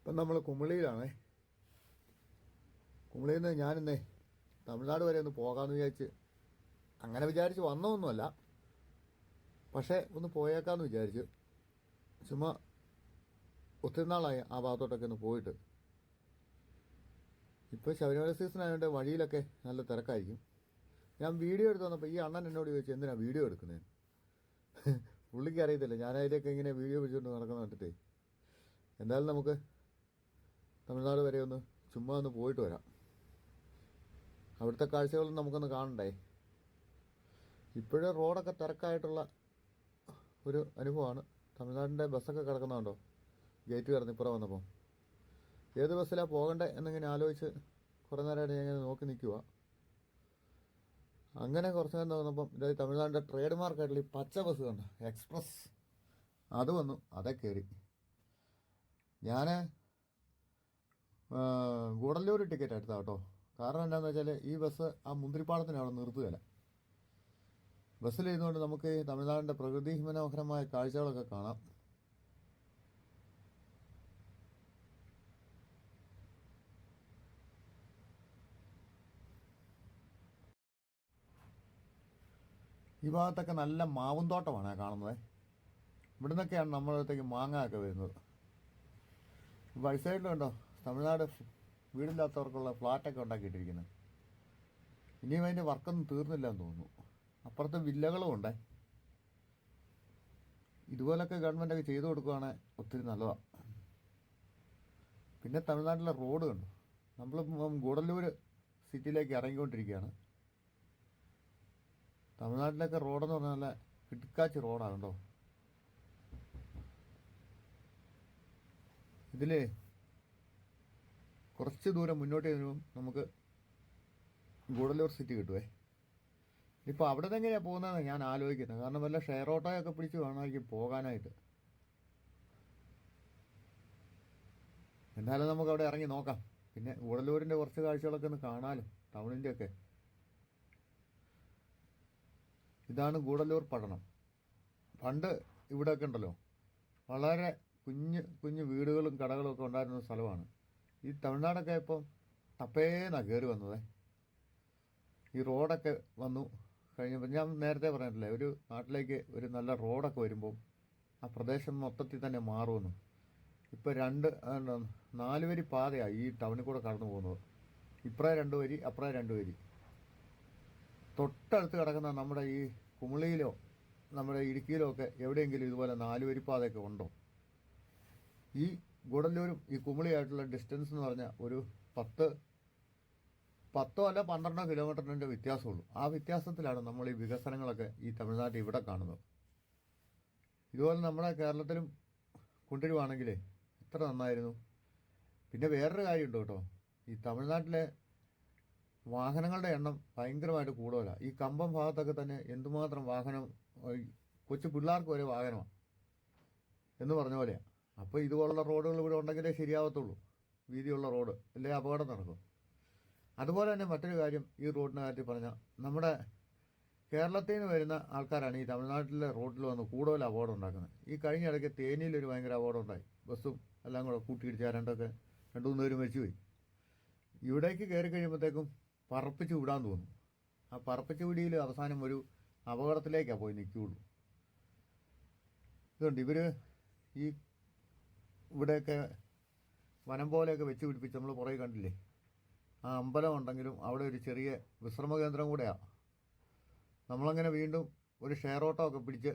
ഇപ്പം നമ്മൾ കുമിളിയിലാണേ. കുമിളിയിൽ നിന്ന് ഞാനിന്നേ തമിഴ്നാട് വരെ ഒന്ന് പോകാമെന്ന് വിചാരിച്ച്, അങ്ങനെ വിചാരിച്ച് വന്നതൊന്നുമല്ല, പക്ഷേ ഒന്ന് പോയേക്കാമെന്ന് വിചാരിച്ചു. ചുമ്മാ ഒത്തിരി നാളായി ആ ഭാഗത്തോട്ടൊക്കെ ഒന്ന് പോയിട്ട്. ഇപ്പോൾ ശബരിമല സീസൺ ആയതുകൊണ്ട് വഴിയിലൊക്കെ നല്ല തിരക്കായിരിക്കും. ഞാൻ വീഡിയോ എടുത്ത് വന്നപ്പോൾ ഈ അണ്ണൻ എന്നോട് ചോദിച്ചു എന്തിനാണ് വീഡിയോ എടുക്കുന്നത്. പുള്ളിക്ക് അറിയത്തില്ല ഞാനതിലേക്ക് ഇങ്ങനെ വീഡിയോ പിടിച്ചുകൊണ്ട് നടക്കുന്ന കണ്ടിട്ടേ. എന്തായാലും നമുക്ക് തമിഴ്നാട് വരെ ഒന്ന് ചുമ്മാ ഒന്ന് പോയിട്ട് വരാം. അവിടുത്തെ കാഴ്ചകളും നമുക്കൊന്ന് കാണണ്ടേ. ഇപ്പോഴും റോഡൊക്കെ തിരക്കായിട്ടുള്ള ഒരു അനുഭവമാണ്. തമിഴ്നാടിൻ്റെ ബസ്സൊക്കെ കിടക്കുന്നുണ്ടോ ഗേറ്റ് കിടന്ന് ഇപ്പുറം വന്നപ്പോൾ. ഏത് ബസ്സിലാണ് പോകണ്ടേ എന്നിങ്ങനെ ആലോചിച്ച് കുറേ നേരമായിട്ട് ഞാൻ ഇങ്ങനെ നോക്കി നിൽക്കുക. അങ്ങനെ കുറച്ച് നേരം തോന്നപ്പം ഇതായത് തമിഴ്നാടിൻ്റെ ട്രേഡ് മാർക്കായിട്ടുള്ള ഈ പച്ച ബസ് കണ്ടോ, എക്സ്പ്രസ്, അത് വന്നു. അതേ കയറി. ഞാൻ ഗൂഡല്ലൂർ ടിക്കറ്റ് എടുത്താൽ കേട്ടോ. കാരണം എന്താണെന്ന് വെച്ചാൽ ഈ ബസ് ആ മുന്തിരിപ്പാടത്തിന് അവിടെ നിർത്തുകയില്ല. ബസ്സിലിരുന്നുകൊണ്ട് നമുക്ക് ഈ തമിഴ്നാടിൻ്റെ പ്രകൃതി മനോഹരമായ കാഴ്ചകളൊക്കെ കാണാം. ഈ ഭാഗത്തൊക്കെ നല്ല മാവും തോട്ടമാണ് കാണുന്നത്. ഇവിടെ നിന്നൊക്കെയാണ് നമ്മുടെ അടുത്തേക്ക് മാങ്ങ ഒക്കെ വരുന്നത്. വഴി സൈഡിലുണ്ടോ തമിഴ്നാട് വീടില്ലാത്തവർക്കുള്ള ഫ്ലാറ്റൊക്കെ ഉണ്ടാക്കിയിട്ടിരിക്കുന്നത്. ഇനിയും അതിൻ്റെ വർക്കൊന്നും തീർന്നില്ല എന്ന് തോന്നുന്നു. അപ്പുറത്ത് വില്ലകളും ഉണ്ടേ. ഇതുപോലൊക്കെ ഗവൺമെൻറ്റൊക്കെ ചെയ്തു കൊടുക്കുകയാണെങ്കിൽ ഒത്തിരി നല്ലതാണ്. പിന്നെ തമിഴ്നാട്ടിലെ റോഡ് കണ്ടു. നമ്മൾ ഗൂഡല്ലൂർ സിറ്റിയിലേക്ക് ഇറങ്ങിക്കൊണ്ടിരിക്കുകയാണ്. തമിഴ്നാട്ടിലൊക്കെ റോഡെന്ന് പറഞ്ഞാൽ നല്ല കിടുക്കാച്ചി റോഡാണ് കേട്ടോ. ഇതിൽ കുറച്ച് ദൂരം മുന്നോട്ട് ചെല്ലുമ്പം നമുക്ക് ഗൂഡല്ലൂർ സിറ്റി കിട്ടുമേ. ഇപ്പോൾ അവിടെ നിന്ന് എങ്ങനെയാണ് പോകുന്നതെന്ന് ഞാൻ ആലോചിക്കുന്നത്. കാരണം വല്ല ഷെയർ ഓട്ടോയൊക്കെ പിടിച്ച് വേണമായിരിക്കും പോകാനായിട്ട്. എന്നാലും നമുക്ക് അവിടെ ഇറങ്ങി നോക്കാം. പിന്നെ ഗൂഡല്ലൂരിൻ്റെ കുറച്ച് കാഴ്ചകളൊക്കെ ഒന്ന് കാണാമല്ലോ, ടൗണിൻ്റെയൊക്കെ. ഇതാണ് ഗൂഡല്ലൂർ പട്ടണം. പണ്ട് ഇവിടെയൊക്കെ ഉണ്ടല്ലോ വളരെ കുഞ്ഞ് കുഞ്ഞ് വീടുകളും കടകളും ഒക്കെ ഉണ്ടായിരുന്ന സ്ഥലമാണ്. ഈ തമിഴ്നാടൊക്കെ ഇപ്പം ടപ്പേന്നാണ് കയറി വന്നത്. ഈ റോഡൊക്കെ വന്നു കഴിഞ്ഞപ്പോൾ ഞാൻ നേരത്തെ പറഞ്ഞിട്ടില്ലേ, ഒരു നാട്ടിലേക്ക് ഒരു നല്ല റോഡൊക്കെ വരുമ്പോൾ ആ പ്രദേശം മൊത്തത്തിൽ തന്നെ മാറുമെന്ന്. ഇപ്പോൾ 4 വരി പാതയാണ് ഈ ടൗണിൽ കൂടെ കടന്നു പോകുന്നത്. ഇപ്പറേ 2 വരി, അപ്പുറേ 2 വരി. തൊട്ടടുത്ത് കിടക്കുന്ന നമ്മുടെ ഈ കുമിളിയിലോ നമ്മുടെ ഇടുക്കിയിലോ ഒക്കെ എവിടെയെങ്കിലും ഇതുപോലെ 4 വരി പാതയൊക്കെ ഉണ്ടോ? ഈ ഗൂഡല്ലൂരും ഈ കുമിളിയായിട്ടുള്ള ഡിസ്റ്റൻസ് എന്ന് പറഞ്ഞാൽ ഒരു 10 അല്ല 12 കിലോമീറ്ററിൻ്റെ വ്യത്യാസമുള്ളൂ. ആ വ്യത്യാസത്തിലാണ് നമ്മൾ ഈ വികസനങ്ങളൊക്കെ ഈ തമിഴ്നാട്ടിൽ ഇവിടെ കാണുന്നത്. ഇതുപോലെ നമ്മുടെ കേരളത്തിലും കൊണ്ടുവരുവാണെങ്കിൽ എത്ര നന്നായിരുന്നു. പിന്നെ വേറൊരു കാര്യമുണ്ട് കേട്ടോ, ഈ തമിഴ്നാട്ടിലെ വാഹനങ്ങളുടെ എണ്ണം ഭയങ്കരമായിട്ട് കൂടുതലാണ്. ഈ കമ്പം ഭാഗത്തൊക്കെ തന്നെ എന്തുമാത്രം വാഹനം, കൊച്ചു പിള്ളേർക്ക് വരെ വാഹനമാണ് എന്ന് പറഞ്ഞ പോലെയാണ്. അപ്പോൾ ഇതുപോലുള്ള റോഡുകൾ ഇവിടെ ഉണ്ടെങ്കിലേ ശരിയാവത്തുള്ളൂ. വീതിയുള്ള റോഡ് അല്ലേ അപകടം നടക്കും. അതുപോലെ തന്നെ മറ്റൊരു കാര്യം ഈ റോഡിൻ്റെ കാര്യത്തിൽ പറഞ്ഞാൽ, നമ്മുടെ കേരളത്തിൽ നിന്ന് വരുന്ന ആൾക്കാരാണ് ഈ തമിഴ്നാട്ടിലെ റോഡിൽ വന്ന് കൂടുതൽ അപകടം ഉണ്ടാക്കുന്നത്. ഈ കഴിഞ്ഞ ഇടയ്ക്ക് തേനിയിലൊരു ഭയങ്കര അപകടം ഉണ്ടായി. ബസ്സും എല്ലാം കൂടെ കൂട്ടിയിടിച്ച് 2-3 പേര് മരിച്ചുപോയി. ഇവിടേക്ക് കയറി കഴിയുമ്പോഴത്തേക്കും പറപ്പിച്ച് വിടാൻ തോന്നും. ആ പറപ്പിച്ച് വിടിയിൽ അവസാനം ഒരു അപകടത്തിലേക്കാണ് പോയി നിൽക്കുകയുള്ളൂ. ഇതുകൊണ്ട് ഇവർ ഈ ഇവിടെയൊക്കെ വനം പോലെയൊക്കെ വെച്ച് പിടിപ്പിച്ച് നമ്മൾ പുറകെ കണ്ടില്ലേ, ആ അമ്പലം ഉണ്ടെങ്കിലും അവിടെ ഒരു ചെറിയ വിശ്രമ കേന്ദ്രം കൂടെയാണ്. നമ്മളങ്ങനെ വീണ്ടും ഒരു ഷെയർ ഓട്ടോ ഒക്കെ പിടിച്ച്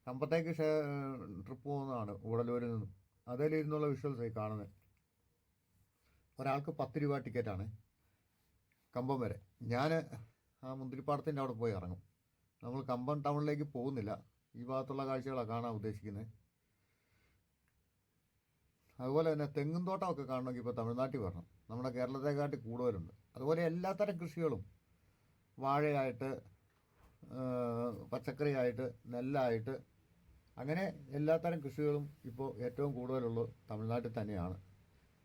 കമ്പത്തേക്ക് ട്രിപ്പ് പോകുന്നതാണ് ഗൂഡല്ലൂരിൽ നിന്നും. അതിലിരുന്നുള്ള വിഷ്വൽസായി കാണുന്നത്. ഒരാൾക്ക് 10 രൂപ ടിക്കറ്റാണ് കമ്പം വരെ. ഞാൻ ആ മുന്തിരിപ്പാടത്തിൻ്റെ അവിടെ പോയി ഇറങ്ങും. നമ്മൾ കമ്പം ടൗണിലേക്ക് പോകുന്നില്ല, ഈ ഭാഗത്തുള്ള കാഴ്ചകളാണ് കാണാൻ ഉദ്ദേശിക്കുന്നത്. അതുപോലെ തന്നെ തെങ്ങും തോട്ടമൊക്കെ കാണണമെങ്കിൽ ഇപ്പോൾ തമിഴ്നാട്ടിൽ വരണം. നമ്മുടെ കേരളത്തെക്കാട്ടി കൂടുതലുണ്ട്. അതുപോലെ എല്ലാത്തരം കൃഷികളും, വാഴയായിട്ട്, പച്ചക്കറിയായിട്ട്, നെല്ലായിട്ട്, അങ്ങനെ എല്ലാത്തരം കൃഷികളും ഇപ്പോൾ ഏറ്റവും കൂടുതലുള്ളത് തമിഴ്നാട്ടിൽ തന്നെയാണ്.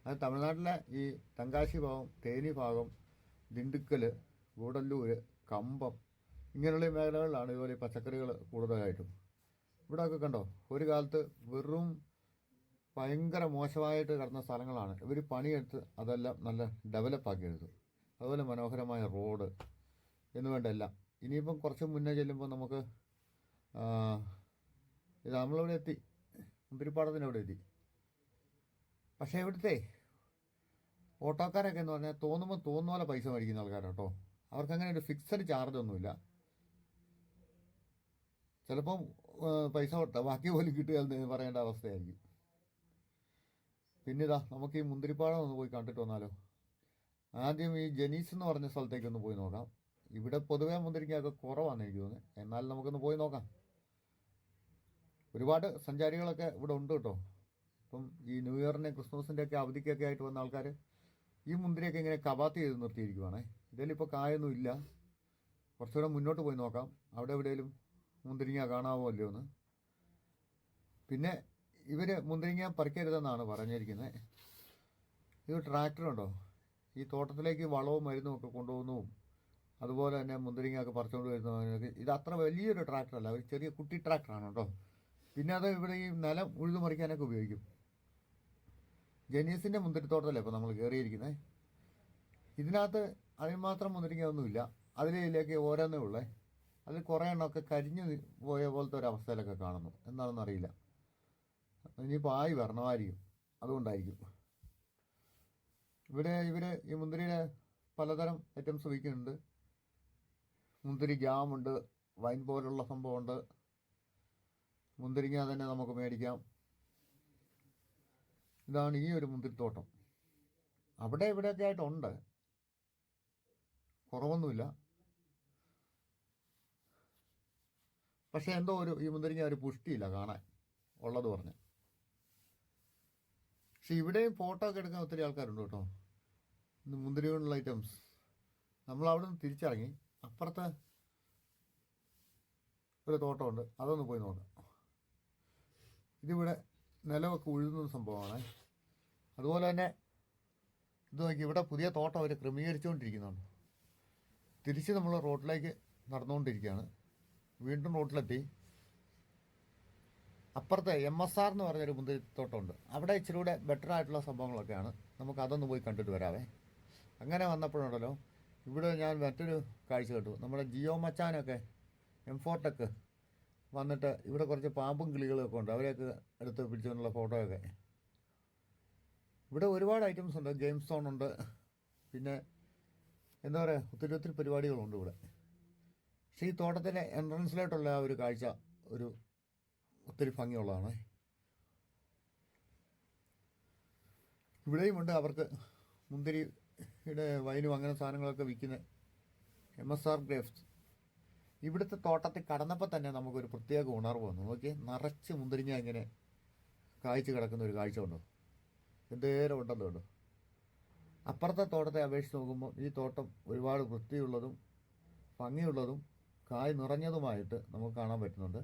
അത് തമിഴ്നാട്ടിലെ ഈ തെങ്കാശി ഭാഗം, തേനി ഭാഗം, ദിണ്ടുക്കൽ, ഗൂഡല്ലൂർ, കമ്പം, ഇങ്ങനെയുള്ള മേഖലകളിലാണ് ഇതുപോലെ പച്ചക്കറികൾ കൂടുതലായിട്ടും. ഇവിടെയൊക്കെ കണ്ടോ, ഒരു കാലത്ത് വെറും ഭയങ്കര മോശമായിട്ട് കിടന്ന സ്ഥലങ്ങളാണ്. ഇവർ പണിയെടുത്ത് അതെല്ലാം നല്ല ഡെവലപ്പാക്കി എടുത്തു. അതുപോലെ മനോഹരമായ റോഡ് എന്ന് വേണ്ട എല്ലാം. ഇനിയിപ്പം കുറച്ച് മുന്നേ ചെല്ലുമ്പോൾ നമുക്ക് ഇത് നമ്മളിവിടെ എത്തി, മുന്തിരിപ്പാടത്തിനവിടെ എത്തി. പക്ഷേ ഇവിടുത്തെ ഓട്ടോക്കാരൊക്കെ എന്ന് പറഞ്ഞാൽ തോന്നുമ്പോൾ തോന്നുന്ന പോലെ പൈസ മേടിക്കുന്ന ആൾക്കാരാണ് കേട്ടോ. അവർക്കങ്ങനെ ഒരു ഫിക്സഡ് ചാർജ് ഒന്നുമില്ല. ചിലപ്പം പൈസ കൊടുത്ത ബാക്കി പോലും കിട്ടുക എന്ന് പറയേണ്ട അവസ്ഥയായിരിക്കും. പിന്നെ ഇതാ നമുക്ക് ഈ മുന്തിരിപ്പാടം ഒന്ന് പോയി കണ്ടിട്ട് വന്നാലോ. ആദ്യം ഈ ജനീസ് എന്ന് പറഞ്ഞ സ്ഥലത്തേക്കൊന്ന് പോയി നോക്കാം. ഇവിടെ പൊതുവേ മുന്തിരിക്കൊക്കെ കുറവാണ് എനിക്ക് തോന്നുന്നത്. എന്നാലും നമുക്കൊന്ന് പോയി നോക്കാം. ഒരുപാട് സഞ്ചാരികളൊക്കെ ഇവിടെ ഉണ്ട് കേട്ടോ. ഇപ്പം ഈ ന്യൂ ഇയറിൻ്റെ ക്രിസ്മസിൻ്റെ ഒക്കെ അവധിക്കൊക്കെ ആയിട്ട് വന്ന ആൾക്കാർ ഈ മുന്തിരിയൊക്കെ ഇങ്ങനെ കവാത്ത് ചെയ്ത് നിർത്തിയിരിക്കുവാണേ. ഇതിലിപ്പോൾ കായൊന്നും ഇല്ല. കുറച്ചുകൂടെ മുന്നോട്ട് പോയി നോക്കാം, അവിടെ എവിടെയെങ്കിലും മുന്തിരിങ്ങ കാണാമോ അല്ലയോ എന്ന്. പിന്നെ ഇവർ മുന്തിരിങ്ങ പറിക്കരുതെന്നാണ് പറഞ്ഞിരിക്കുന്നത്. ഇത് ട്രാക്ടറുണ്ടോ, ഈ തോട്ടത്തിലേക്ക് വളവും മരുന്നും ഒക്കെ കൊണ്ടുപോകുന്നതും അതുപോലെ തന്നെ മുന്തിരിങ്ങയൊക്കെ പറിച്ചുകൊണ്ട് വരുന്നതൊക്കെ. ഇത് അത്ര വലിയൊരു ട്രാക്ടറല്ല, ഒരു ചെറിയ കുട്ടി ട്രാക്ടറാണ് കേട്ടോ. പിന്നെ അത് ഇവിടെ ഈ നിലം ഉഴുതു മറിക്കാനൊക്കെ ഉപയോഗിക്കും. ജനീസിൻ്റെ മുന്തിരിത്തോട്ടമല്ലേ ഇപ്പോൾ നമ്മൾ കയറിയിരിക്കുന്നത്. ഇതിനകത്ത് അതിനുമാത്രം മുന്തിരിങ്ങ ഒന്നുമില്ല. അതിലേക്ക് ഓരോന്നേ ഉള്ളേ. അതിൽ കുറേ എണ്ണമൊക്കെ കരിഞ്ഞു പോയ പോലത്തെ ഒരു അവസ്ഥയിലൊക്കെ കാണുന്നു. എന്താണെന്ന് അറിയില്ല. ഇനിയിപ്പോൾ ആയി വരണമായിരിക്കും, അതുകൊണ്ടായിരിക്കും. ഇവിടെ ഇവർ ഈ മുന്തിരിയുടെ പലതരം ഐറ്റംസ് വിൽക്കുന്നുണ്ട്. മുന്തിരി ജാമുണ്ട്, വൈൻ പോലുള്ള സംഭവമുണ്ട്. മുന്തിരിങ്ങ തന്നെ നമുക്ക് മേടിക്കാം. ഇതാണ് ഈ ഒരു മുന്തിരിത്തോട്ടം. അവിടെ ഇവിടെയൊക്കെ ആയിട്ടുണ്ട്, കുറവൊന്നുമില്ല. പക്ഷേ എന്തോ ഈ മുന്തിരിങ്ങ ഒരു പുഷ്ടിയില്ല കാണാൻ ഉള്ളത് പറഞ്ഞ്. പക്ഷെ ഇവിടെയും ഫോട്ടോ ഒക്കെ എടുക്കാൻ ഒത്തിരി ആൾക്കാരുണ്ട് കേട്ടോ. ഇന്ന് മുന്തിരി കൊണ്ടുള്ള ഐറ്റംസ്. നമ്മൾ അവിടെ നിന്ന് തിരിച്ചിറങ്ങി അപ്പുറത്തെ ഒരു തോട്ടമുണ്ട്, അതൊന്ന് പോയി നോക്കാം. ഇതിവിടെ നിലമൊക്കെ ഉഴുതുന്ന സംഭവമാണ്. അതുപോലെ തന്നെ ഇത് നോക്കി, ഇവിടെ പുതിയ തോട്ടം അവർ ക്രമീകരിച്ചുകൊണ്ടിരിക്കുന്നുണ്ട്. തിരിച്ച് നമ്മൾ റോഡിലേക്ക് നടന്നുകൊണ്ടിരിക്കുകയാണ്. വീണ്ടും റോഡിലെത്തി. അപ്പുറത്തെ MSR എന്ന് പറഞ്ഞൊരു മുന്തിരിത്തോട്ടമുണ്ട്. അവിടെ ഇച്ചിരി കൂടെ ബെറ്റർ ആയിട്ടുള്ള സംഭവങ്ങളൊക്കെയാണ്. നമുക്ക് അതൊന്ന് പോയി കണ്ടിട്ട് വരാവേ. അങ്ങനെ വന്നപ്പോഴുണ്ടല്ലോ ഇവിടെ ഞാൻ മറ്റൊരു കാഴ്ച കണ്ടു. നമ്മുടെ ജിയോ മച്ചാനൊക്കെ M4 വന്നിട്ട് ഇവിടെ കുറച്ച് പാമ്പും കിളികളൊക്കെ ഉണ്ട്. അവരെയൊക്കെ എടുത്ത് പിടിച്ചുകൊണ്ടുള്ള ഫോട്ടോയൊക്കെ. ഇവിടെ ഒരുപാട് ഐറ്റംസ് ഉണ്ട്. ഗെയിം സോൺ ഉണ്ട്. പിന്നെ എന്താ പറയുക, ഒത്തിരി പരിപാടികളുണ്ട് ഇവിടെ. പക്ഷേ ഈ തോട്ടത്തിലെ എൻട്രൻസിലായിട്ടുള്ള ആ ഒരു കാഴ്ച ഒത്തിരി ഭംഗിയുള്ളതാണ്. ഇവിടെയുമുണ്ട് അവർക്ക് മുന്തിരിയുടെ വൈനും അങ്ങനെ സാധനങ്ങളൊക്കെ വിൽക്കുന്ന MSR ഗ്രേപ്സ്. ഇവിടുത്തെ തോട്ടത്തിൽ കടന്നപ്പോൾ തന്നെ നമുക്കൊരു പ്രത്യേക ഉണർവ് വന്നു. നോക്കി, നിറച്ച് മുന്തിരിങ്ങ ഇങ്ങനെ കായ്ച്ച് കിടക്കുന്ന ഒരു കാഴ്ച ഉണ്ടോ, എന്തേരം ഉണ്ടല്ലോ ഉണ്ടോ. അപ്പുറത്തെ തോട്ടത്തെ അപേക്ഷിച്ച് നോക്കുമ്പോൾ ഈ തോട്ടം ഒരുപാട് വൃത്തിയുള്ളതും ഭംഗിയുള്ളതും കായ് നിറഞ്ഞതുമായിട്ട് നമുക്ക് കാണാൻ പറ്റുന്നുണ്ട്.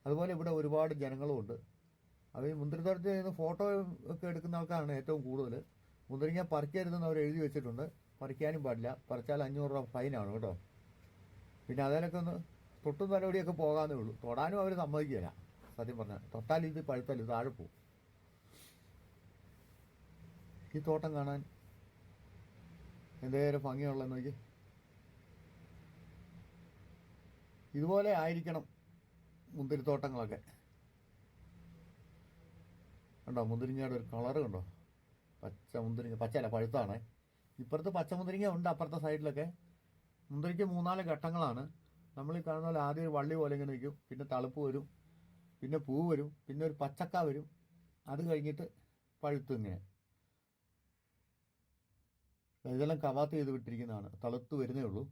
അതുപോലെ ഇവിടെ ഒരുപാട് ജനങ്ങളുമുണ്ട്. അവർ മുന്തിരിത്തോട്ടത്തിൽ നിന്ന് ഫോട്ടോ ഒക്കെ എടുക്കുന്ന ആൾക്കാരാണ് ഏറ്റവും കൂടുതൽ. മുന്തിരിങ്ങ പറിക്കരുതെന്ന് അവർ എഴുതി വെച്ചിട്ടുണ്ട്. പറിക്കാനും പാടില്ല, പറിച്ചാൽ 500 രൂപ ഫൈനാണ് കേട്ടോ. പിന്നെ അതിനൊക്കെ ഒന്ന് തൊട്ടും തലോടിയൊക്കെ പോകാന്നേ ഉള്ളൂ. തൊടാനും അവർ സമ്മതിക്കില്ല. സത്യം പറഞ്ഞാൽ തൊട്ടാൽ ഇത് പഴുത്താൽ ഇത് താഴെ പോവും. ഈ തോട്ടം കാണാൻ എന്തേരം ഭംഗിയുള്ളതെന്ന് നോക്കി. ഇതുപോലെ ആയിരിക്കണം മുന്തിരിത്തോട്ടങ്ങളൊക്കെ. കണ്ടോ മുന്തിരിങ്ങയുടെ ഒരു കളറ് കണ്ടോ, പച്ച മുന്തിരിങ്ങ. പച്ചയല്ല, പഴുത്താണ്. ഇപ്പുറത്ത് പച്ച മുന്തിരിങ്ങ ഉണ്ട്. അപ്പുറത്തെ സൈഡിലൊക്കെ മുന്തിരിക്ക് 3-4 ഘട്ടങ്ങളാണ്. നമ്മൾ ഈ കാണുന്ന പോലെ ആദ്യം ഒരു വള്ളി പോലെ ഇങ്ങനെ നിൽക്കും, പിന്നെ തളുപ്പ് വരും, പിന്നെ പൂ വരും, പിന്നെ ഒരു പച്ചക്ക വരും. അത് കഴിഞ്ഞിട്ട് പഴുത്ത് ഇങ്ങനെ. ഇതെല്ലാം കവാത്ത് ചെയ്ത് വിട്ടിരിക്കുന്നതാണ്, തളുത്ത് വരുന്നേ ഉള്ളൂ.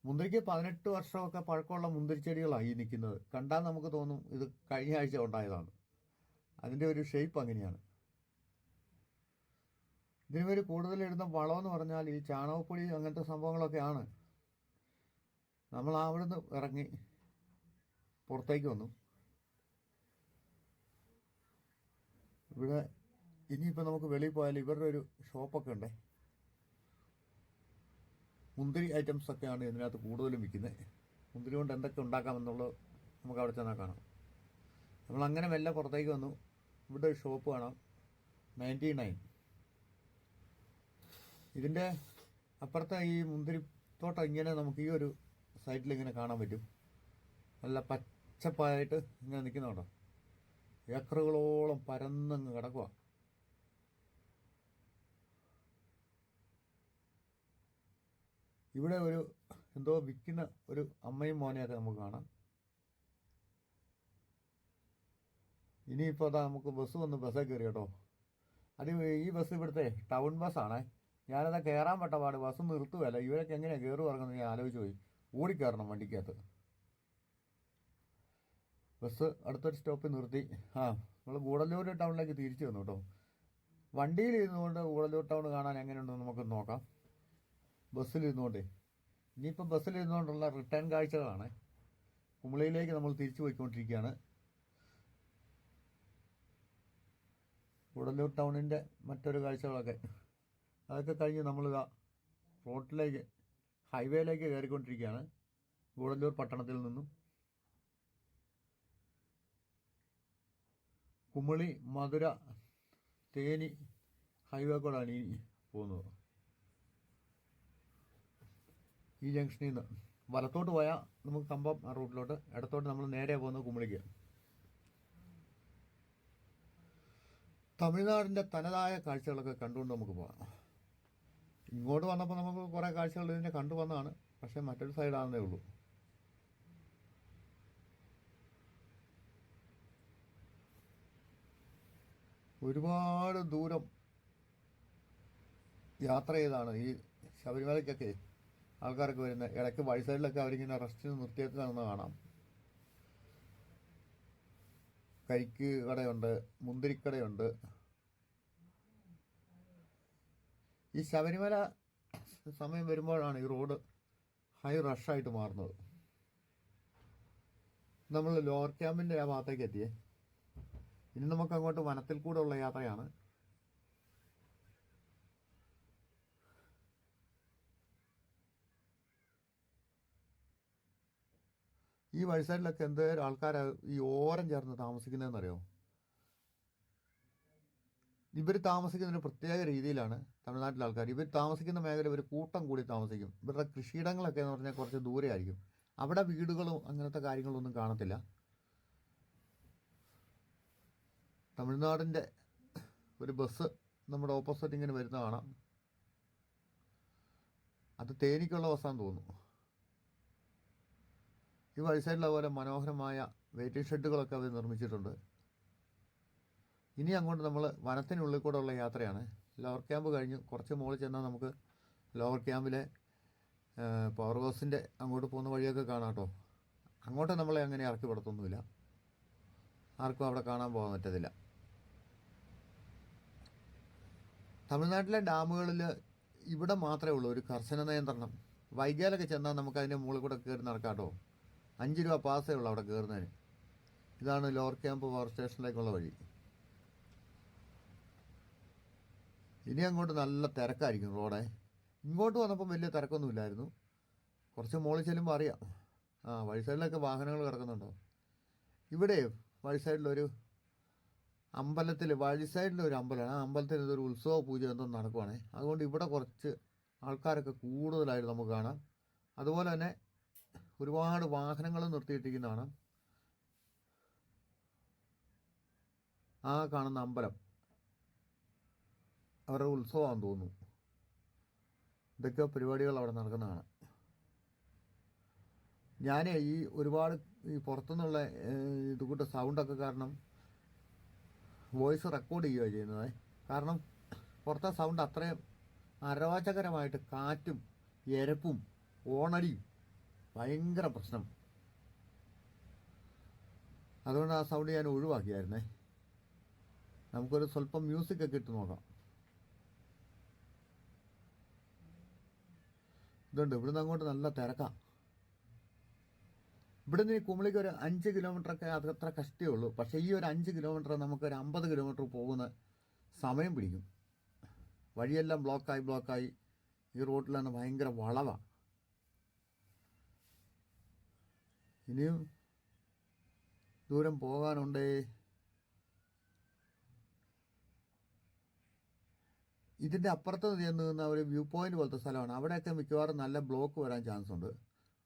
മുന്തിരിക്ക് 18 വർഷമൊക്കെ പഴക്കമുള്ള മുന്തിരിച്ചെടികളാണ് ഈ നിൽക്കുന്നത്. കണ്ടാൽ നമുക്ക് തോന്നും ഇത് കഴിഞ്ഞ ആഴ്ച ഉണ്ടായതാണ്. അതിൻ്റെ ഒരു ഷേപ്പ് അങ്ങനെയാണ്. ഇതിനുവേണ്ടി കൂടുതൽ ഇടുന്ന വളമെന്ന് പറഞ്ഞാൽ ഈ ചാണകപ്പൊടി അങ്ങനത്തെ സംഭവങ്ങളൊക്കെയാണ്. നമ്മൾ അവിടുന്ന് ഇറങ്ങി പുറത്തേക്ക് വന്നു. ഇവിടെ ഇനിയിപ്പോൾ നമുക്ക് വെളിയിൽ പോയാൽ ഇവരുടെ ഒരു ഷോപ്പൊക്കെ ഉണ്ടേ. മുന്തിരി ഐറ്റംസൊക്കെയാണ് ഇതിനകത്ത് കൂടുതലും വിൽക്കുന്നത്. മുന്തിരി കൊണ്ട് എന്തൊക്കെ ഉണ്ടാക്കാമെന്നുള്ളത് നമുക്ക് അവിടെ ചെന്നാൽ കാണാം. നമ്മളങ്ങനെ മെല്ലെ പുറത്തേക്ക് വന്നു. ഇവിടെ ഒരു ഷോപ്പ് കാണാം, 99. ഇതിൻ്റെ അപ്പുറത്തെ ഈ മുന്തിരിത്തോട്ടം ഇങ്ങനെ നമുക്ക് ഈ ഒരു സൈറ്റിൽ ഇങ്ങനെ കാണാൻ പറ്റും. നല്ല പച്ചപ്പായിട്ട് ഇങ്ങനെ നിൽക്കുന്നുണ്ടോ, ഏക്കറുകളോളം പരന്നങ്ങ് കിടക്കുക. ഇവിടെ ഒരു എന്തോ വിൽക്കുന്ന ഒരു അമ്മയും മോനെയൊക്കെ നമുക്ക് കാണാം. ഇനിയിപ്പോൾ അതാ നമുക്ക് ബസ് വന്ന് ബസ്സേ കയറി കേട്ടോ. അത് ഈ ബസ് ഇവിടുത്തെ ടൗൺ ബസ്സാണേ. ഞാനതാ കയറാൻ പെട്ട പാട് ബസ് നിർത്തുകയല്ല. ഇവരൊക്കെ എങ്ങനെയാണ് കയറി ഇറങ്ങുന്നത് ഞാൻ ആലോചിച്ച് പോയി. ഓടിക്കയറണം വണ്ടിക്കകത്ത്. ബസ് അടുത്തൊരു സ്റ്റോപ്പിൽ നിർത്തി. നമ്മൾ ഗൂഡല്ലൂർ ടൗണിലേക്ക് തിരിച്ചു വന്നു കേട്ടോ. വണ്ടിയിൽ ഇരുന്നുകൊണ്ട് ഗൂഡല്ലൂർ ടൗൺ കാണാൻ എങ്ങനെയുണ്ടെന്ന് നമുക്ക് നോക്കാം. ബസ്സിലിരുന്നുകൊണ്ടേ. ഇനിയിപ്പോൾ ബസ്സിലിരുന്നുകൊണ്ടുള്ള റിട്ടേൺ കാഴ്ചകളാണ്. കുമളിയിലേക്ക് നമ്മൾ തിരിച്ചു പോയിക്കൊണ്ടിരിക്കുകയാണ്. ഗൂഡല്ലൂർ ടൗണിൻ്റെ മറ്റൊരു കാഴ്ചകളൊക്കെ അതൊക്കെ കഴിഞ്ഞ് നമ്മളിതാ റോട്ടിലേക്ക് ഹൈവേയിലേക്ക് കയറിക്കൊണ്ടിരിക്കുകയാണ്. ഗൂഡല്ലൂർ പട്ടണത്തിൽ നിന്നും കുമളി, മധുര, തേനി ഹൈവേ കൂടാണ് ഈ പോകുന്നത്. ഈ ജംഗ്ഷനിൽ നിന്ന് വലത്തോട്ട് പോയാൽ നമുക്ക് കമ്പം ആ റൂട്ടിലോട്ട്, ഇടത്തോട്ട് നമ്മൾ നേരെ പോകുന്നത് കുമളിക്ക്. തമിഴ്നാടിൻ്റെ തനതായ കാഴ്ചകളൊക്കെ കണ്ടുകൊണ്ട് നമുക്ക് പോകാം. ഇങ്ങോട്ട് വന്നപ്പോൾ നമുക്ക് കുറേ കാഴ്ചകൾ ഇതിനെ കണ്ടു വന്നതാണ്. പക്ഷേ മറ്റൊരു സൈഡാണെന്നേ ഉള്ളൂ. ഒരുപാട് ദൂരം യാത്ര ചെയ്താണ് ഈ ശബരിമലയ്ക്കൊക്കെ ആൾക്കാർക്ക് വരുന്നത്. ഇടയ്ക്ക് വഴി സൈഡിലൊക്കെ അവരിങ്ങനെ റെസ്റ്റിന് നിർത്തിയൊക്കെ കാണാം. കരിക്ക് കടയുണ്ട്, മുന്തിരിക്കടയുണ്ട്. ഈ ശബരിമല സമയം വരുമ്പോഴാണ് ഈ റോഡ് ഹൈ റഷായിട്ട് മാറുന്നത്. നമ്മൾ ലോവർ ക്യാമ്പിൻ്റെ ആ ഭാഗത്തേക്ക് എത്തിയേ. ഇനി നമുക്ക് അങ്ങോട്ട് വനത്തിൽ കൂടെ ഉള്ള യാത്രയാണ്. ഈ വഴി സൈഡിലൊക്കെ എന്തോരം ആൾക്കാർ ഈ ഓരം ചേർന്ന് താമസിക്കുന്നതെന്നറിയോ. ഇവർ താമസിക്കുന്നതിന് പ്രത്യേക രീതിയിലാണ് തമിഴ്നാട്ടിലെ ആൾക്കാർ. ഇവർ താമസിക്കുന്ന മേഖല ഒരു കൂട്ടം കൂടി താമസിക്കും. ഇവരുടെ കൃഷിയിടങ്ങളൊക്കെ എന്ന് പറഞ്ഞാൽ കുറച്ച് ദൂരെ ആയിരിക്കും. അവിടെ വീടുകളും അങ്ങനത്തെ കാര്യങ്ങളൊന്നും കാണത്തില്ല. തമിഴ്നാടിൻ്റെ ഒരു ബസ് നമ്മുടെ ഓപ്പോസിറ്റ് ഇങ്ങനെ വരുന്ന കാണാം. അത് തേനിക്കുള്ള ബസ്സാന്ന് തോന്നുന്നു. ഈ വഴി സൈഡിലെ പോലെ മനോഹരമായ വെയിറ്റിംഗ് ഷെഡുകളൊക്കെ അവർ നിർമ്മിച്ചിട്ടുണ്ട്. ഇനി അങ്ങോട്ട് നമ്മൾ വനത്തിനുള്ളിൽ കൂടെ ഉള്ള യാത്രയാണ്. ലോവർ ക്യാമ്പ് കഴിഞ്ഞ് കുറച്ച് മുകളിൽ ചെന്നാൽ നമുക്ക് ലോവർ ക്യാമ്പിലെ പവർ ഹൗസിൻ്റെ അങ്ങോട്ട് പോകുന്ന വഴിയൊക്കെ കാണാം കേട്ടോ. അങ്ങോട്ട് നമ്മളെ അങ്ങനെ ഇറക്കി വിടത്തൊന്നുമില്ല. ആർക്കും അവിടെ കാണാൻ പോകാൻ പറ്റത്തില്ല. തമിഴ്നാട്ടിലെ ഡാമുകളിൽ ഇവിടെ മാത്രമേ ഉള്ളൂ ഒരു കർശന നിയന്ത്രണം. വൈകിയാലൊക്കെ ചെന്നാൽ നമുക്ക് അതിൻ്റെ മുകളിൽ കൂടെ കയറി നടക്കാം കേട്ടോ. 5 രൂപ പാസേ ഉള്ളൂ അവിടെ കയറുന്നതിന്. ഇതാണ് ലോവർ ക്യാമ്പ് പവർ സ്റ്റേഷനിലേക്കുള്ള വഴി. ഇനി അങ്ങോട്ട് നല്ല തിരക്കായിരിക്കും റോഡേ. ഇങ്ങോട്ട് വന്നപ്പോൾ വലിയ തിരക്കൊന്നുമില്ലായിരുന്നു. കുറച്ച് മുകളിൽ ചെല്ലുമ്പോൾ അറിയാം. വഴി സൈഡിലൊക്കെ വാഹനങ്ങൾ കിടക്കുന്നുണ്ടോ. ഇവിടെ വഴി സൈഡിലൊരു അമ്പലത്തിൽ, വഴി സൈഡിലൊരു അമ്പലമാണ്. ആ അമ്പലത്തിൽ ഇതൊരു ഉത്സവ പൂജ എന്തോ നടക്കുവാണേ. അതുകൊണ്ട് ഇവിടെ കുറച്ച് ആൾക്കാരൊക്കെ കൂടുതലായിട്ട് നമുക്ക് കാണാം. അതുപോലെ തന്നെ ഒരുപാട് വാഹനങ്ങൾ നിർത്തിയിട്ടിരിക്കുന്നതാണ്. ആ കാണുന്ന അമ്പലം അവരുടെ ഉത്സവമാണെന്ന് തോന്നുന്നു. ഇതൊക്കെ പരിപാടികൾ അവിടെ നടക്കുന്നതാണ്. ഞാൻ ഈ ഒരുപാട് ഈ പുറത്തുനിന്നുള്ള ഇതുകൂട്ട് സൗണ്ടൊക്കെ കാരണം വോയിസ് റെക്കോർഡ് ചെയ്യുകയാണ് ചെയ്യുന്നത്. കാരണം പുറത്തെ സൗണ്ട് അത്രയും അരോചകരമായിട്ട് കാറ്റും എരപ്പും ഓണടിയും ഭയങ്കര പ്രശ്നം. അതുകൊണ്ട് ആ സൗണ്ട് ഞാൻ ഒഴിവാക്കിയായിരുന്നേ. നമുക്കൊരു സ്വല്പം മ്യൂസിക്കൊക്കെ ഇട്ട് നോക്കാം. ഇതുണ്ട്, ഇവിടുന്ന് അങ്ങോട്ട് നല്ല തിരക്കാം. ഇവിടുന്ന് ഈ കുമളിക്ക് ഒരു 5 കിലോമീറ്ററൊക്കെ അതത്ര കഷ്ടേ ഉള്ളൂ. പക്ഷേ ഈ ഒരു 5 കിലോമീറ്റർ നമുക്കൊരു 50 കിലോമീറ്റർ പോകുന്ന സമയം പിടിക്കും. വഴിയെല്ലാം ബ്ലോക്കായി ഈ റോഡിലാണ് ഭയങ്കര വളവാണ്. ഇനിയും ദൂരം പോകാനുണ്ടേ. ഇതിൻ്റെ അപ്പുറത്ത് ചെന്ന് നിന്ന ഒരു വ്യൂ പോയിന്റ് പോലത്തെ സ്ഥലമാണ്. അവിടെയൊക്കെ മിക്കവാറും നല്ല ബ്ലോക്ക് വരാൻ ചാൻസ് ഉണ്ട്.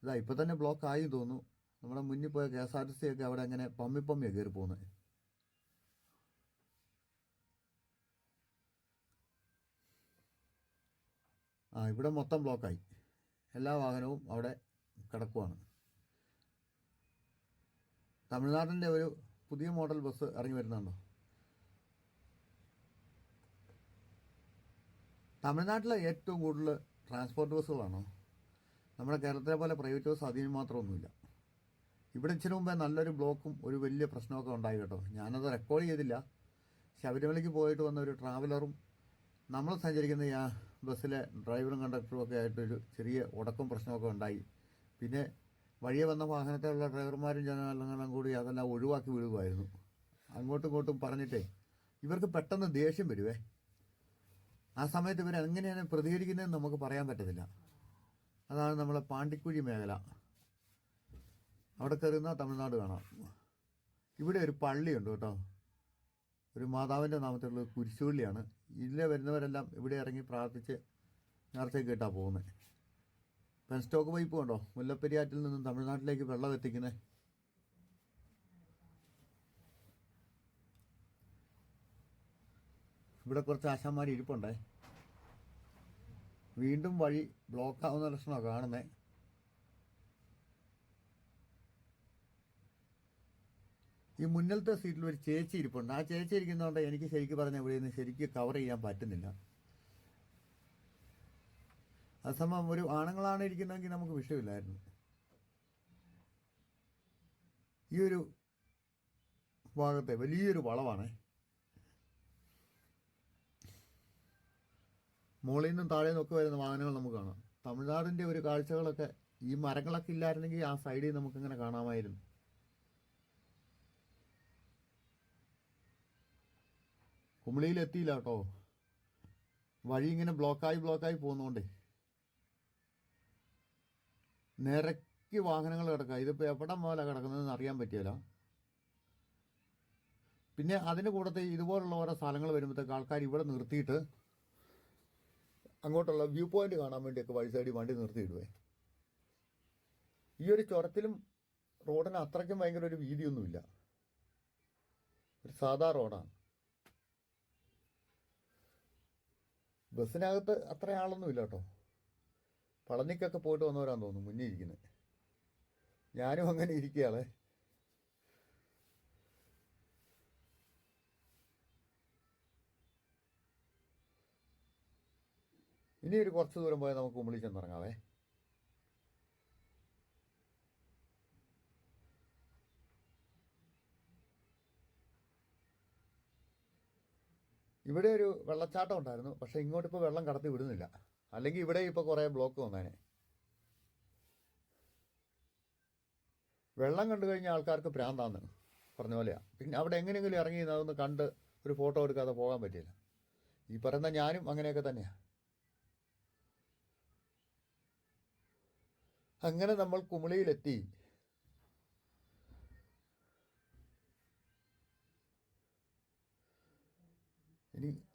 ഇതാ ഇപ്പം തന്നെ ബ്ലോക്ക് ആയി തോന്നുന്നു. നമ്മുടെ മുന്നിൽ പോയ KSRTC ഒക്കെ അവിടെ അങ്ങനെ പമ്മിയാണ് കയറി പോകുന്നത്. ഇവിടെ മൊത്തം ബ്ലോക്കായി. എല്ലാ വാഹനവും അവിടെ കിടക്കുവാണ്. തമിഴ്നാടിൻ്റെ ഒരു പുതിയ മോഡൽ ബസ് ഇറങ്ങി വരുന്നുണ്ടോ? തമിഴ്നാട്ടിലെ ഏറ്റവും കൂടുതൽ ട്രാൻസ്പോർട്ട് ബസ്സുകളാണോ? നമ്മുടെ കേരളത്തിലെ പോലെ പ്രൈവറ്റ് ബസ് അതിന് മാത്രമൊന്നുമില്ല. ഇവിടെ ഇച്ചിരി മുമ്പേ നല്ലൊരു ബ്ലോക്കും ഒരു വലിയ പ്രശ്നമൊക്കെ ഉണ്ടായി കേട്ടോ. ഞാനത് റെക്കോർഡ് ചെയ്തില്ല. ശബരിമലയ്ക്ക് പോയിട്ട് വന്ന ഒരു ട്രാവലറും നമ്മൾ സഞ്ചരിക്കുന്ന ഈ ബസ്സിലെ ഡ്രൈവറും കണ്ടക്ടറും ഒക്കെ ആയിട്ടൊരു ചെറിയ ഉടക്കം പ്രശ്നമൊക്കെ ഉണ്ടായി. പിന്നെ വഴിയെ വന്ന വാഹനത്തിലുള്ള ഡ്രൈവർമാരും ജനങ്ങളും കൂടി അതെല്ലാം ഒഴിവാക്കി വിടുമായിരുന്നു. അങ്ങോട്ടും ഇങ്ങോട്ടും പറഞ്ഞിട്ടേ ഇവർക്ക് പെട്ടെന്ന് ദേഷ്യം വരുവേ. ആ സമയത്ത് ഇവർ എങ്ങനെയാണ് പ്രതികരിക്കുന്നതെന്ന് നമുക്ക് പറയാൻ പറ്റത്തില്ല. അതാണ് നമ്മളെ പാണ്ടിക്കുഴി മേഖല. അവിടെ കയറുന്ന തമിഴ്നാട് കാണാം. ഇവിടെ ഒരു പള്ളിയുണ്ട് കേട്ടോ. ഒരു മാതാവിൻ്റെ നാമത്തിലുള്ള കുരിശുപള്ളിയാണ്. ഇതിലെ വരുന്നവരെല്ലാം ഇവിടെ ഇറങ്ങി പ്രാർത്ഥിച്ച് നേർച്ചയൊക്കെ ഇട്ടാണ് പോകുന്നത്. പെൻസ്റ്റോക്ക് പൈപ്പ് കണ്ടോ, മുല്ലപ്പെരിയാറ്റിൽ നിന്നും തമിഴ്നാട്ടിലേക്ക് വെള്ളം എത്തിക്കുന്നത്. ഇവിടെ കുറച്ച് ആശാന്മാർ ഇരിപ്പുണ്ടേ. വീണ്ടും വഴി ബ്ലോക്കാവുന്ന ലക്ഷണമാണ് കാണുന്നത്. ഈ മുന്നിലത്തെ സീറ്റിൽ ഒരു ചേച്ചി ഇരിപ്പുണ്ട്. ആ ചേച്ചി ഇരിക്കുന്നതുകൊണ്ട് എനിക്ക് ശരിക്കും പറഞ്ഞാൽ ഇവിടെ നിന്ന് ശരിക്കും കവർ ചെയ്യാൻ പറ്റുന്നില്ല. അതേസമയം ഒരു ആണുങ്ങളാണ് ഇരിക്കുന്നതെങ്കിൽ നമുക്ക് വിഷയമില്ലായിരുന്നു. ഈ ഒരു ഭാഗത്തെ വലിയൊരു വളവാണ്. മുകളിൽ നിന്നും താഴെ നിന്നൊക്കെ വരുന്ന വാഹനങ്ങൾ നമുക്ക് കാണാം. തമിഴ്നാടിൻ്റെ ഒരു കാഴ്ചകളൊക്കെ ഈ മരങ്ങളൊക്കെ ഇല്ലായിരുന്നെങ്കിൽ ആ സൈഡിൽ നമുക്കിങ്ങനെ കാണാമായിരുന്നു. കുമളിയിലെത്തിയില്ല കേട്ടോ. വഴി ഇങ്ങനെ ബ്ലോക്കായി പോകുന്നതുകൊണ്ടേ നിരക്കി വാഹനങ്ങൾ കിടക്കുക. ഇതിപ്പോൾ എവിടെ മുതലാണ് കിടക്കുന്നതെന്ന് അറിയാൻ പറ്റിയല്ല. പിന്നെ അതിന് കൂടത്തെ ഇതുപോലുള്ള ഓരോ സ്ഥലങ്ങൾ വരുമ്പോഴത്തേക്ക് ആൾക്കാർ ഇവിടെ നിർത്തിയിട്ട് അങ്ങോട്ടുള്ള വ്യൂ പോയിന്റ് കാണാൻ വേണ്ടിയൊക്കെ വഴി സൈഡിൽ വണ്ടി നിർത്തിയിടുവേ. ഈ ഒരു ചുരത്തിലും റോഡിന് അത്രയ്ക്കും ഭയങ്കര ഒരു വീതിയൊന്നുമില്ല. ഒരു സാധാ റോഡാണ്. ബസ്സിനകത്ത് അത്ര ആളൊന്നുമില്ല കേട്ടോ. പളനിക്കൊക്കെ പോയിട്ട് വന്നവരാന്ന് തോന്നുന്നു മുന്നേ ഇരിക്കുന്നത്. ഞാനും അങ്ങനെ ഇരിക്കുകയാളെ. ഇനി ഒരു കുറച്ച് ദൂരം പോയാൽ നമുക്ക് കുമളി ചെന്നിറങ്ങാവേ. ഇവിടെ ഒരു വെള്ളച്ചാട്ടം ഉണ്ടായിരുന്നു. പക്ഷേ ഇങ്ങോട്ടിപ്പോൾ വെള്ളം കടത്തി വിടുന്നില്ല. അല്ലെങ്കിൽ ഇവിടെ ഇപ്പോൾ കുറേ ബ്ലോക്ക് വന്നേനെ. വെള്ളം കണ്ടു കഴിഞ്ഞാൽ ആൾക്കാർക്ക് ഭ്രാന്താന്ന് പറഞ്ഞ പോലെയാണ്. പിന്നെ അവിടെ എങ്ങനെയെങ്കിലും ഇറങ്ങി അതൊന്ന് കണ്ട് ഒരു ഫോട്ടോ എടുക്കാതെ പോകാൻ പറ്റില്ല. ഈ പറയുന്ന ഞാനും അങ്ങനെയൊക്കെ തന്നെയാണ്. അങ്ങനെ നമ്മൾ കുമളിയിലെത്തി.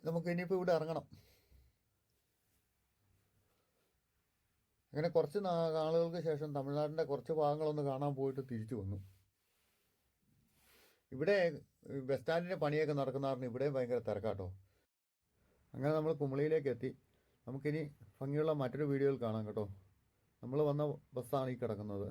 നമുക്ക് ഇനിയിപ്പോൾ ഇവിടെ ഇറങ്ങണം. അങ്ങനെ കുറച്ച് നാളുകൾക്ക് ശേഷം തമിഴ്നാടിൻ്റെ കുറച്ച് ഭാഗങ്ങളൊന്ന് കാണാൻ പോയിട്ട് തിരിച്ചു വന്നു. ഇവിടെ ബസ് സ്റ്റാൻഡിൻ്റെ പണിയൊക്കെ നടക്കുന്ന കാരണം ഇവിടെയും ഭയങ്കര തിരക്കാട്ടോ. അങ്ങനെ നമ്മൾ കുമളിയിലേക്ക് എത്തി. നമുക്കിനി ഭംഗിയുള്ള മറ്റൊരു വീഡിയോയിൽ കാണാം കേട്ടോ. നമ്മൾ വന്ന ബസ്സാണ് ഈ കിടക്കുന്നത്.